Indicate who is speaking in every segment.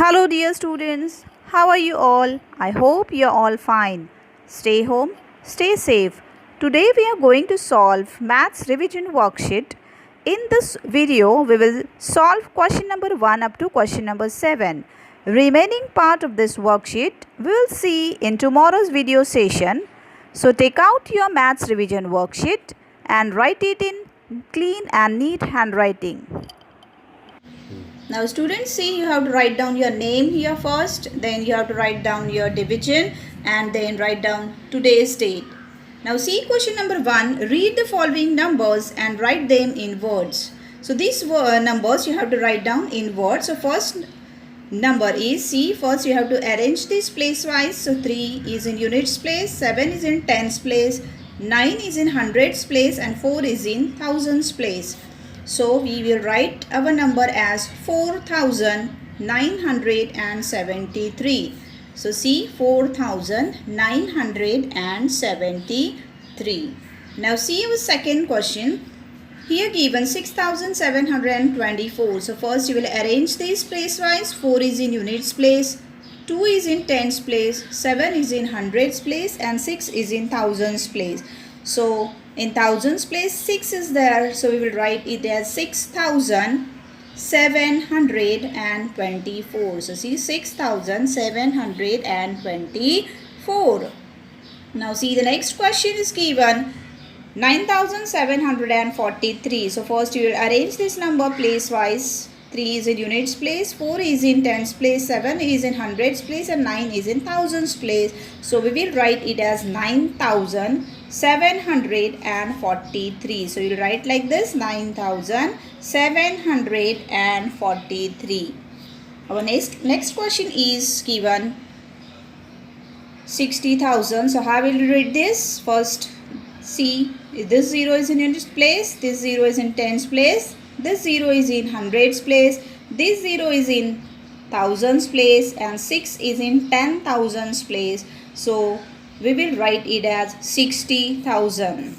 Speaker 1: Hello, dear students. How are you all? I hope you're all fine. Stay home, stay safe. Today, we are going to solve Maths Revision Worksheet. In this video, we will solve question number 1 up to question number 7. Remaining part of this worksheet we will see in tomorrow's video session. So, take out your Maths Revision Worksheet and write it in clean and neat handwriting. Now students, see, you have to write down your name here first, then you have to write down your division and then write down today's date. Now see question number 1, read the following numbers and write them in words. So these numbers you have to write down in words. So first number is, see, first you have to arrange this place wise. So 3 is in units place, 7 is in tens place, 9 is in hundreds place and 4 is in thousands place. So we will write our number as 4973. So see, 4973. Now see our second question. Here given 6724. So first you will arrange these place wise. 4 is in units place, 2 is in tens place, 7 is in hundreds place and 6 is in thousands place. So in thousands place 6 is there, so we will write it as 6724. So see, 6724. Now see, the next question is given 9743. So first you will arrange this number place wise. 3 is in units place, 4 is in tens place, 7 is in hundreds place and 9 is in thousands place. So we will write it as 9743. So you will write like this, 9743. Our next question is given 60,000. So how will you read this? First, see, this 0 is in units place, this 0 is in tens place, this 0 is in hundreds place, this 0 is in thousands place and 6 is in 10,000s place. So we will write it as 60,000.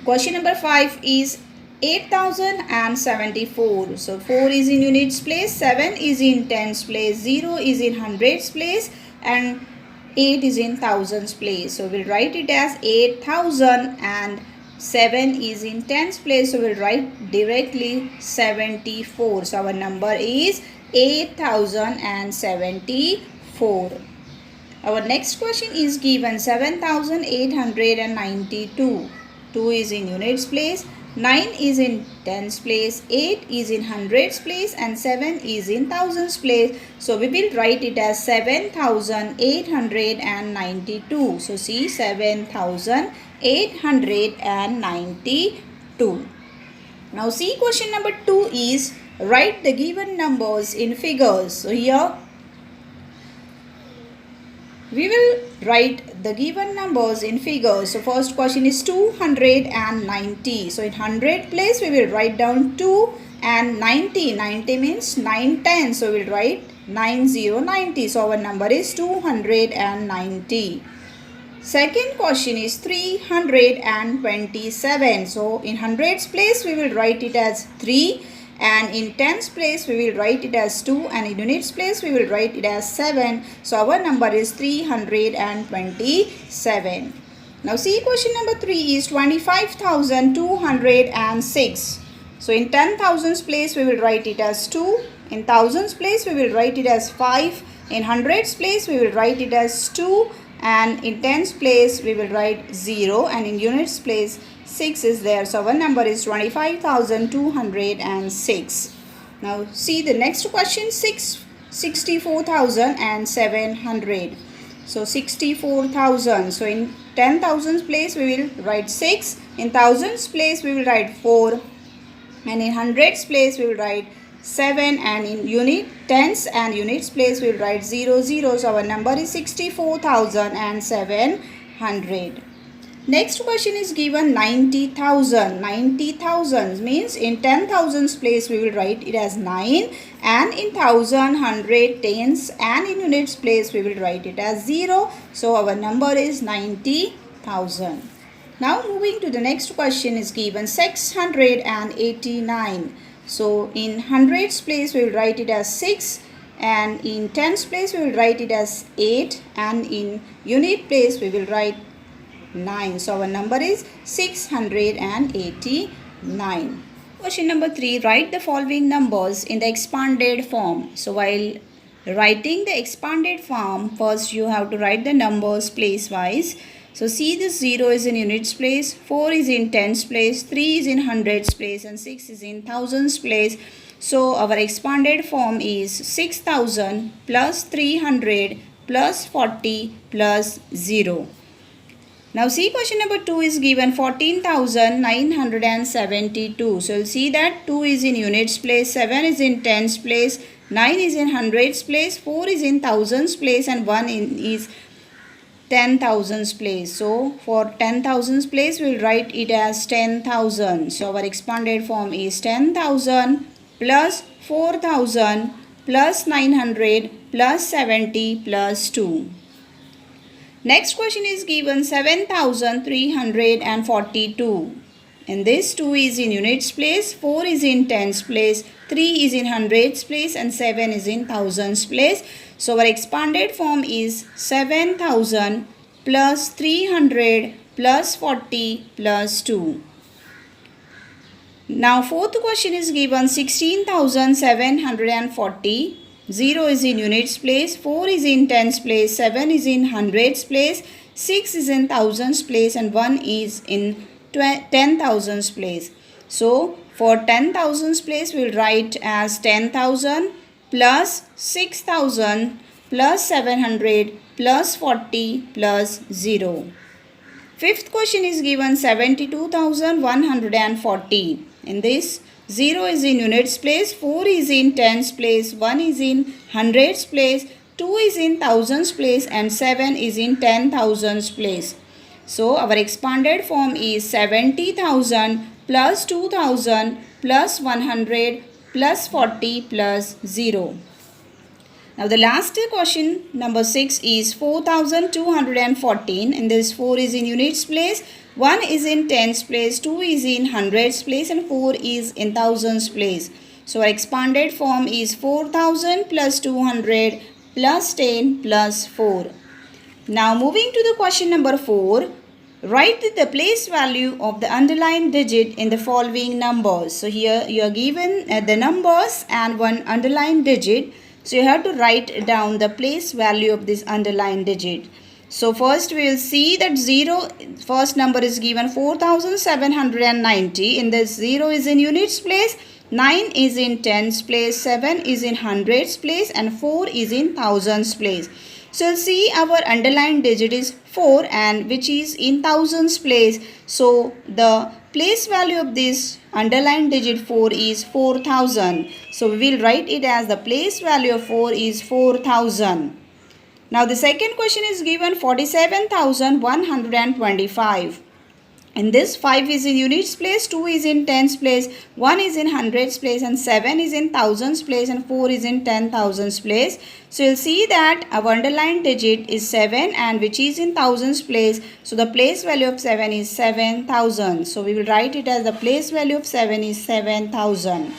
Speaker 1: Question number 5 is 8074. So 4 is in units place, 7 is in tens place, 0 is in hundreds place and 8 is in thousands place. So we'll write it as 8000 and 7 is in tens place. So we'll write directly 74. So our number is 8074. Our next question is given 7892. 2 is in units place, 9 is in tens place, 8 is in hundreds place and 7 is in thousands place. So we will write it as 7892. So see, 7892. Now see, question number 2 is write the given numbers in figures. So here we will write the given numbers in figures. So first question is 290. So in 100 place we will write down 2 and 90. 90 means 9 10. So we will write 9090. So our number is 290. Second question is 327. So in hundreds place we will write it as 3. And in tens place we will write it as 2 and in units place we will write it as 7. So our number is 327. Now see, question number 3 is 25,206. So in 10,000s place we will write it as 2. In thousands place we will write it as 5. In hundreds place we will write it as 2. And in tens place we will write 0 and in units place 6 is there. So our number is 25,206. Now see the next question, 64,700. So 64,000. So in 10,000s place we will write 6. In thousands place we will write 4. And in hundreds place we will write 7 and in tens and units place we will write 0 0. So our number is 64,700. Next question is given 90,000. 90,000 means in 10,000s place we will write it as 9 and in thousand, hundred, tens and in units place we will write it as 0. So our number is 90,000. Now moving to the next question is given 689. So in hundreds place we will write it as 6 and in tens place we will write it as 8, and in unit place we will write 9. So our number is 689. Question number 3. Write the following numbers in the expanded form. So while writing the expanded form, first you have to write the numbers place wise. So see, this 0 is in units place, 4 is in tens place, 3 is in hundreds place, and 6 is in thousands place. So our expanded form is 6000 plus 300 plus 40 plus 0. Now see, question number 2 is given 14,972. So you'll see that 2 is in units place, 7 is in tens place, 9 is in hundreds place, 4 is in thousands place, and 1 is 10,000s place. So for 10,000s place we will write it as 10,000. So our expanded form is 10,000 plus 4,000 plus 900 plus 70 plus 2. Next question is given 7,342. And this 2 is in units place, 4 is in tens place, 3 is in hundreds place, and 7 is in thousands place. So our expanded form is 7,000 plus 300 plus 40 plus 2. Now fourth question is given 16,740. 0 is in units place, 4 is in tens place, 7 is in hundreds place, 6 is in thousands place, and 1 is in 10,000s place. So for 10,000s place we will write as 10,000 plus 6,000 plus 700 plus 40 plus 0. Fifth question is given 72,140. In this, 0 is in units place, 4 is in tens place, 1 is in hundreds place, 2 is in thousands place, and 7 is in 10,000s place. So our expanded form is 70,000 plus 2,000 plus 100 plus 40 plus 0. Now the last question, number 6, is 4,214. In this, 4 is in units place, 1 is in tens place, 2 is in hundreds place, and 4 is in thousands place. So our expanded form is 4,000 plus 200 plus 10 plus 4. Now moving to the question number 4. Write the place value of the underlined digit in the following numbers. So here you are given the numbers and one underlined digit. So you have to write down the place value of this underlined digit. So first we will see that 0, first number is given 4,790. In this, 0 is in units place, 9 is in tens place, 7 is in hundreds place, and 4 is in thousands place. So you'll see our underlined digit is 4, and which is in thousands place. So the place value of this underlined digit 4 is 4,000. So we will write it as the place value of 4 is 4,000. Now the second question is given 47,125. In this, 5 is in units place, 2 is in tens place, 1 is in hundreds place, and 7 is in thousands place, and 4 is in 10,000s place. So you'll see that our underlined digit is 7, and which is in thousands place. So the place value of 7 is 7,000. So we will write it as the place value of 7 is 7,000.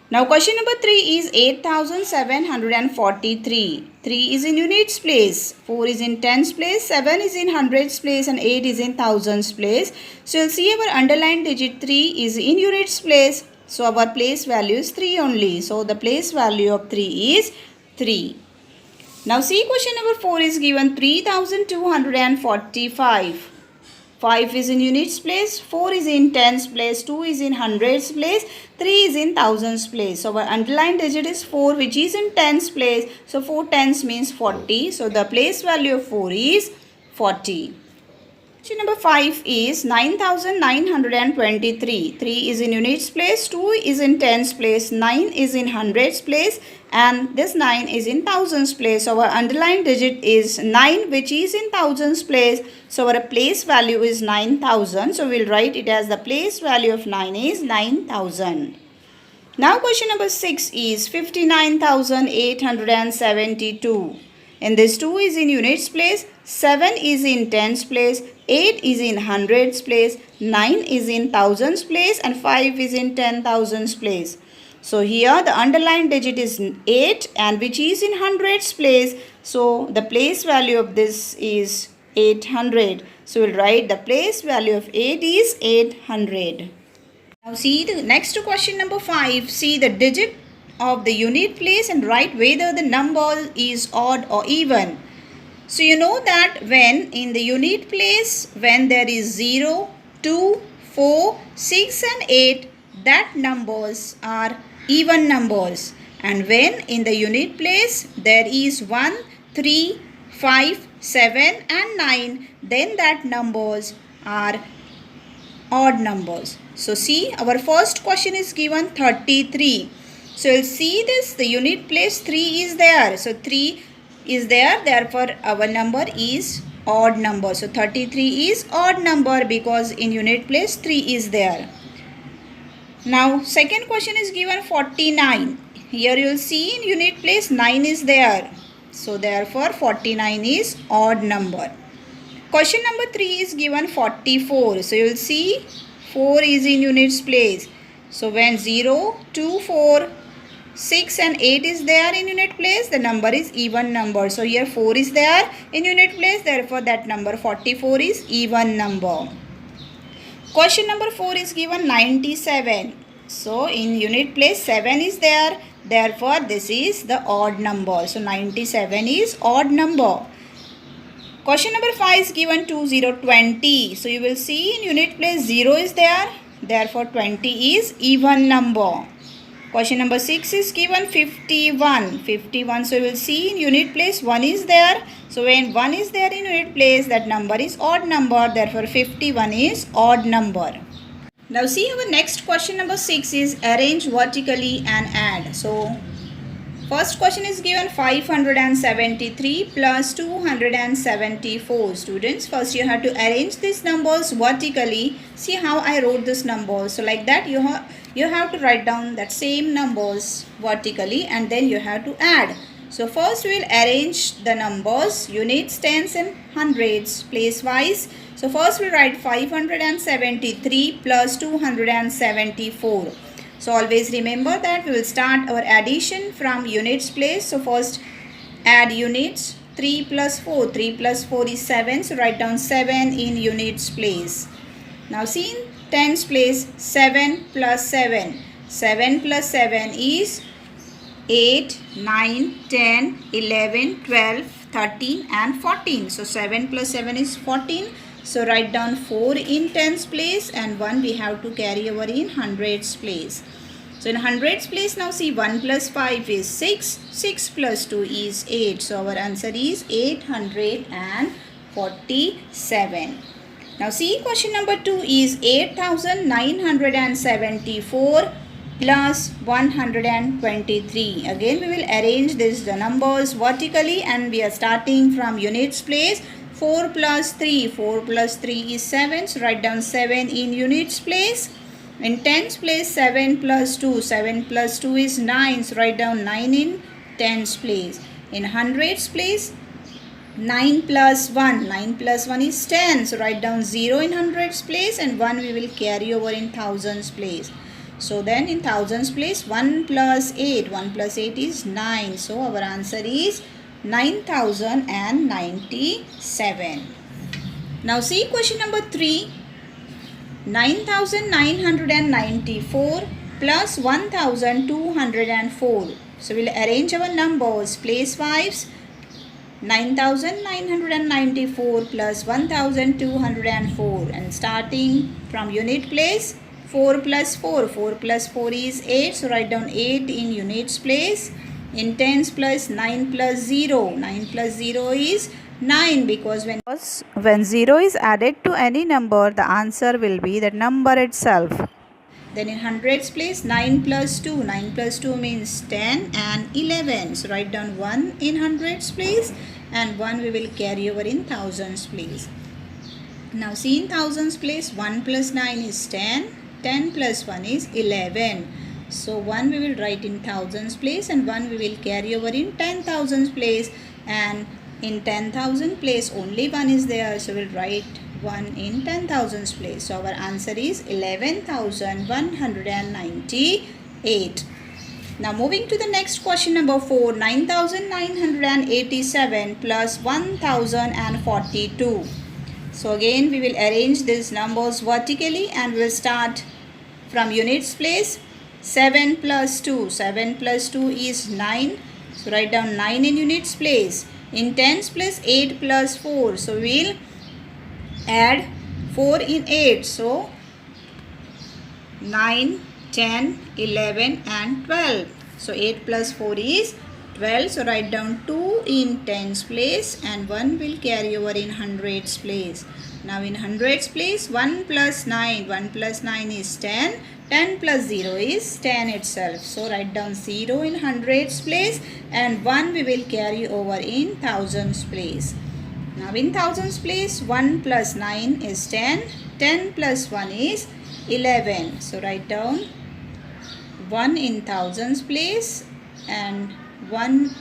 Speaker 1: Now question number 3 is 8,743. 3 is in units place, 4 is in tens place, 7 is in hundreds place, and 8 is in thousands place. So you'll see our underlined digit 3 is in units place. So our place value is 3 only. So the place value of 3 is 3. Now see, question number 4 is given 3,245. 5 is in units place, 4 is in tens place, 2 is in hundreds place, 3 is in thousands place. So our underlined digit is 4, which is in tens place. So 4 tens means 40. So the place value of 4 is 40. Question number 5 is 9,923. 3 is in units place, 2 is in tens place, 9 is in hundreds place, and this 9 is in thousands place. So our underlined digit is 9, which is in thousands place. So our place value is 9,000. So we'll write it as the place value of 9 is 9,000. Now question number 6 is 59,872. And this 2 is in units place, 7 is in tens place, 8 is in hundreds place, 9 is in thousands place, and 5 is in 10,000s place. So here the underlined digit is 8 and which is in hundreds place. So the place value of this is 800. So we'll write the place value of 8 is 800. Now see the next question number 5. See the digit of the unit place and write whether the number is odd or even. So you know that when in the unit place, when there is 0, 2, 4, 6 and 8, that numbers are even numbers. And when in the unit place there is 1, 3, 5, 7 and 9, then that numbers are odd numbers. So see, our first question is given 33. So you'll see this, the unit place 3 is there. So 3 is there, therefore our number is odd number. So 33 is odd number because in unit place 3 is there. Now second question is given 49. Here you will see in unit place 9 is there. So therefore 49 is odd number. Question number 3 is given 44. So you will see 4 is in units place. So when 0, 2, 4, 6 and 8 is there in unit place, the number is even number. So here 4 is there in unit place, therefore that number 44 is even number. Question number 4 is given 97. So in unit place 7 is there, therefore this is the odd number. So 97 is odd number. Question number 5 is given 20. So you will see in unit place 0 is there, therefore 20 is even number. Question number 6 is given 51. So you will see in unit place 1 is there. So when 1 is there in unit place, that number is odd number. Therefore 51 is odd number. Now see our next question number 6 is arrange vertically and add. So first question is given 573 plus 274. Students, first you have to arrange these numbers vertically. See how I wrote this number. So like that you have to write down that same numbers vertically and then you have to add. So first we will arrange the numbers units, tens and hundreds place wise. So first we write 573 plus 274. So always remember that we will start our addition from units place. So first add units. 3 plus 4. 3 plus 4 is 7. So write down 7 in units place. Now see in tens place 7 plus 7. 7 plus 7 is 8, 9, 10, 11, 12, 13 and 14. So 7 plus 7 is 14. So write down 4 in tens place and 1 we have to carry over in hundreds place. So in hundreds place now see 1 plus 5 is 6. 6 plus 2 is 8. So our answer is 847. Now see question number 2 is 8974 plus 123. Again we will arrange the numbers vertically and we are starting from units place. 4 plus 3. 4 plus 3 is 7. So write down 7 in units place. In tens place 7 plus 2. 7 plus 2 is 9. So write down 9 in tens place. In hundreds place 9 plus 1. 9 plus 1 is 10. So write down 0 in hundreds place and 1 we will carry over in thousands place. So then in thousands place 1 plus 8. 1 plus 8 is 9. So our answer is 9097. Now see question number 3. 9994 plus 1204. So we'll arrange our numbers place wise. 9994 plus 1204 and starting from unit place 4 plus 4. 4 plus 4 is 8. So write down 8 in units place. In tens plus 9 plus 0. 9 plus 0 is 9 because when 0 is added to any number, the answer will be the number itself. Then in hundreds place 9 plus 2. 9 plus 2 means 10 and 11. So write down 1 in hundreds place and 1 we will carry over in thousands place. Now see in thousands place 1 plus 9 is 10. 10 plus 1 is 11. So 1 we will write in thousands place and 1 we will carry over in 10,000 place, and in 10,000 place only 1 is there. So we'll write 1 in 10,000 place. So our answer is 11,198. Now moving to the next question number 4, 9987 plus 1042. So again we will arrange these numbers vertically and we will start from units place. 7 plus 2. 7 plus 2 is 9. So write down 9 in units place. In tens place 8 plus 4. So we will add 4 in 8. So 9, 10, 11 and 12. So 8 plus 4 is 12. So write down 2 in tens place and 1 will carry over in hundreds place. Now in hundreds place 1 plus 9. 1 plus 9 is 10. 10 plus 0 is 10 itself. So write down 0 in hundreds place and 1 we will carry over in thousands place. Now in thousands place 1 plus 9 is 10. 10 plus 1 is 11. So write down 1 in thousands place and 1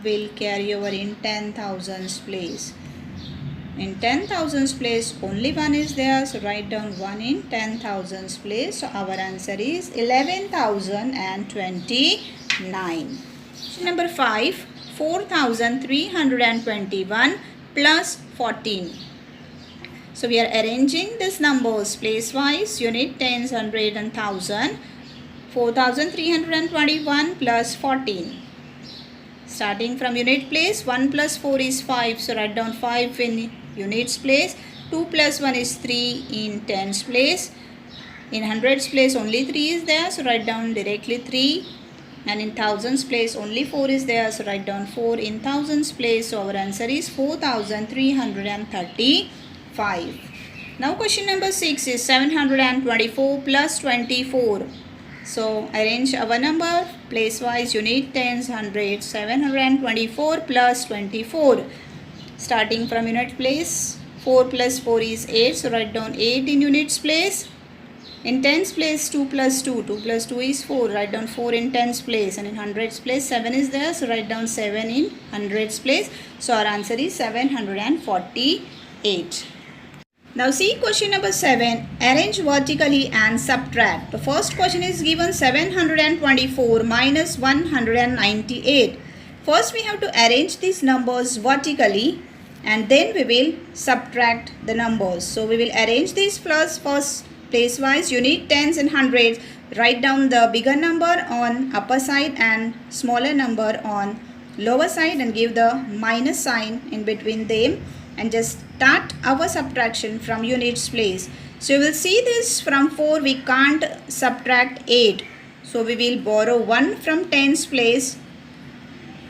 Speaker 1: will carry over in 10,000s place. In 10,000s place only 1 is there, so write down 1 in 10,000s place. So our answer is 11,029. Number 5, 4,321 plus 14. So we are arranging these numbers place wise, unit, tens, hundred and thousand. 4,321 plus 14. Starting from unit place, 1 plus 4 is 5. So write down 5 in units place. 2 plus 1 is 3 in tens place. In hundreds place only 3 is there. So write down directly 3. And in thousands place only 4 is there. So write down 4 in thousands place. So our answer is 4,335. Now question number 6 is 724 plus 24. So arrange our number place wise, unit, tens, hundreds. 724 plus 24. Starting from unit place, 4 plus 4 is 8. So write down 8 in units place. In tens place 2 plus 2. 2 plus 2 is 4. Write down 4 in tens place. And in hundreds place 7 is there. So write down 7 in hundreds place. So our answer is 748. Now see question number 7. Arrange vertically and subtract. The first question is given 724 minus 198. First we have to arrange these numbers vertically and then we will subtract the numbers. So we will arrange these first place wise, unit, tens and hundreds. Write down the bigger number on upper side and smaller number on lower side and give the minus sign in between them. And just start our subtraction from units place. So you will see this from 4 we can't subtract 8. So we will borrow 1 from tens place.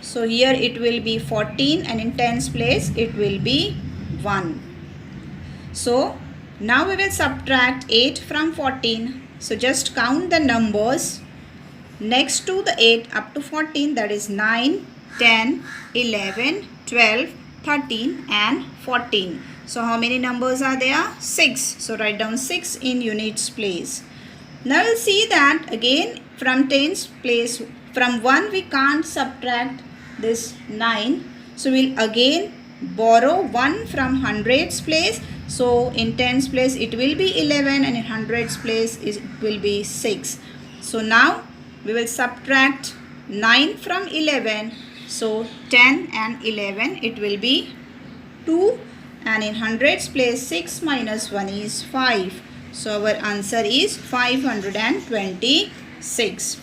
Speaker 1: So here it will be 14 and in tens place it will be 1. So now we will subtract 8 from 14. So just count the numbers next to the 8 up to 14, that is 9, 10, 11, 12, 13 and 14. So how many numbers are there? 6. So write down 6 in units place. Now we'll see that again from tens place, from 1 we can't subtract this 9. So we'll again borrow 1 from hundreds place. So in tens place it will be 11 and in hundreds place it will be 6. So now we will subtract 9 from 11. So 10 and 11 it will be 2 and in hundreds place 6 minus 1 is 5. So our answer is 526.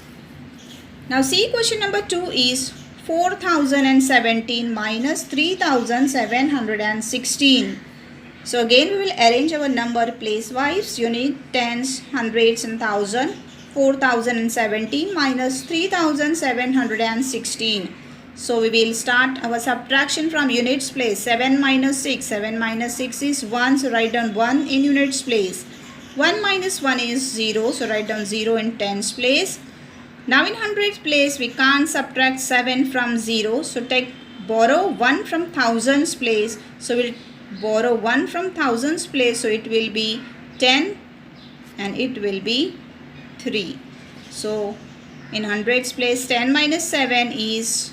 Speaker 1: Now see question number 2 is 4017 minus 3716. So again we will arrange our number place wise, unit, tens, hundreds and thousand. 4017 minus 3716. So we will start our subtraction from units place. 7 minus 6. 7 minus 6 is 1. So write down 1 in units place. 1 minus 1 is 0. So write down 0 in tens place. Now in hundreds place we can't subtract 7 from 0. So borrow 1 from thousands place. So we'll borrow 1 from thousands place. So it will be 10 and it will be 3. So in hundreds place 10 minus 7 is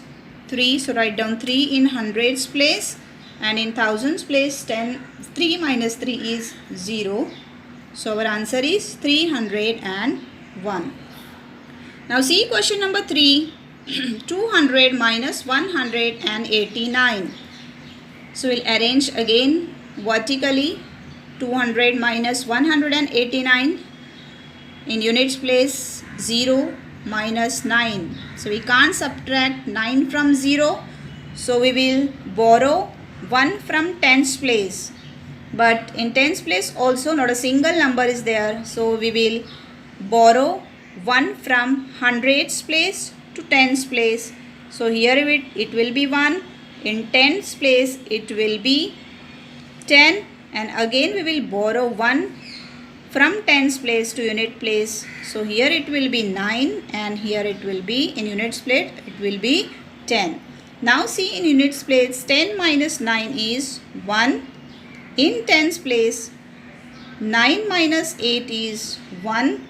Speaker 1: 3. So write down 3 in hundreds place. And in thousands place 3 minus 3 is 0. So our answer is 301. Now see question number 3. 200 minus 189. So we'll arrange again vertically. 200 minus 189. In units place 0 minus 9. So we can't subtract 9 from 0. So we will borrow 1 from tens place. But in tens place also not a single number is there. So we will borrow 1 from hundreds place to tens place. So here it will be 1. In tens place it will be 10. And again we will borrow 1 from tens place to unit place. So here it will be 9 and here it will be in units place it will be 10. Now see in units place 10 minus 9 is 1. In tens place 9 minus 8 is 1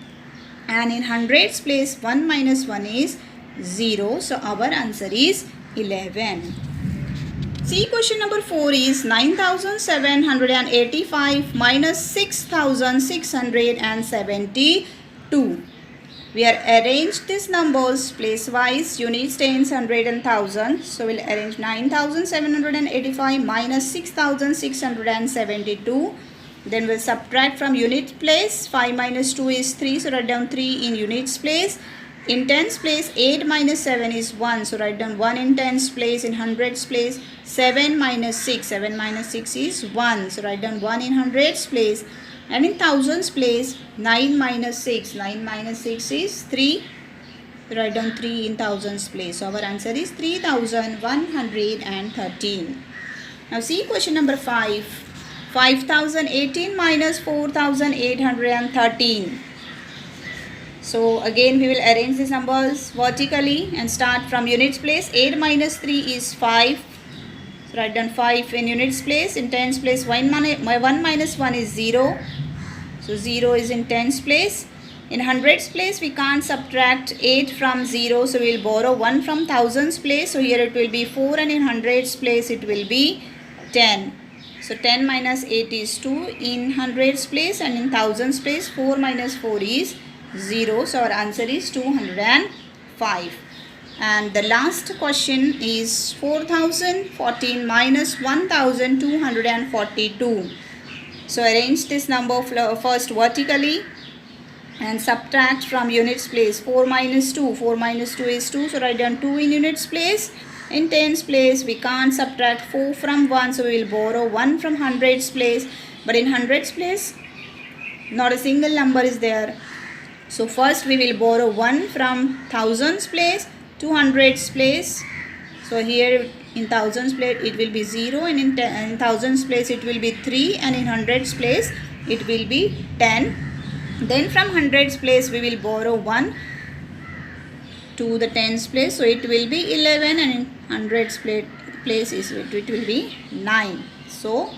Speaker 1: and in hundreds place 1 minus 1 is 0. So our answer is 11. See question number 4 is 9785 minus 6672. We are arranged these numbers place wise, units, tens, hundred and thousand. So we'll arrange 9785 minus 6672. Then we'll subtract from unit place. 5 minus 2 is 3. So write down 3 in units place. In tens place 8 minus 7 is 1. So write down 1 in tens place. In hundreds place 7 minus 6. 7 minus 6 is 1. So write down 1 in hundreds place. And in thousands place 9 minus 6. 9 minus 6 is 3. So write down 3 in thousands place. So our answer is 3113. Now see question number 5. 5018 minus 4813. So again we will arrange these numbers vertically and start from units place. 8 minus 3 is 5. So write down 5 in units place. In tens place 1 minus 1 is 0. So 0 is in tens place. In hundreds place we can't subtract 8 from 0. So we will borrow 1 from thousands place. So here it will be 4 and in hundreds place it will be 10. So 10 minus 8 is 2 in hundreds place and in thousands place 4 minus 4 is 0. So our answer is 205. And the last question is 4014 minus 1242. So arrange this number first vertically and subtract from units place. 4 minus 2. 4 minus 2 is 2. So write down 2 in units place. In tens place we can't subtract 4 from 1. So we will borrow 1 from hundreds place. But in hundreds place not a single number is there. So first we will borrow 1 from thousands place to hundreds place. So here in thousands place it will be 0 and in thousands place it will be 3 and in hundreds place it will be 10. Then from hundreds place we will borrow 1 to the tens place. So it will be 11 and in hundreds place it will be 9. So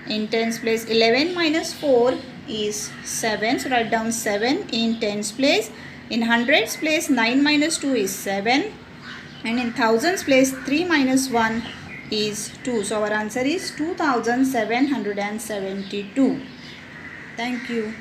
Speaker 1: in tens place 11 minus 4 is 7. So write down 7 in tens place. In hundreds place 9 minus 2 is 7 and in thousands place 3 minus 1 is 2. So our answer is 2772. Thank you.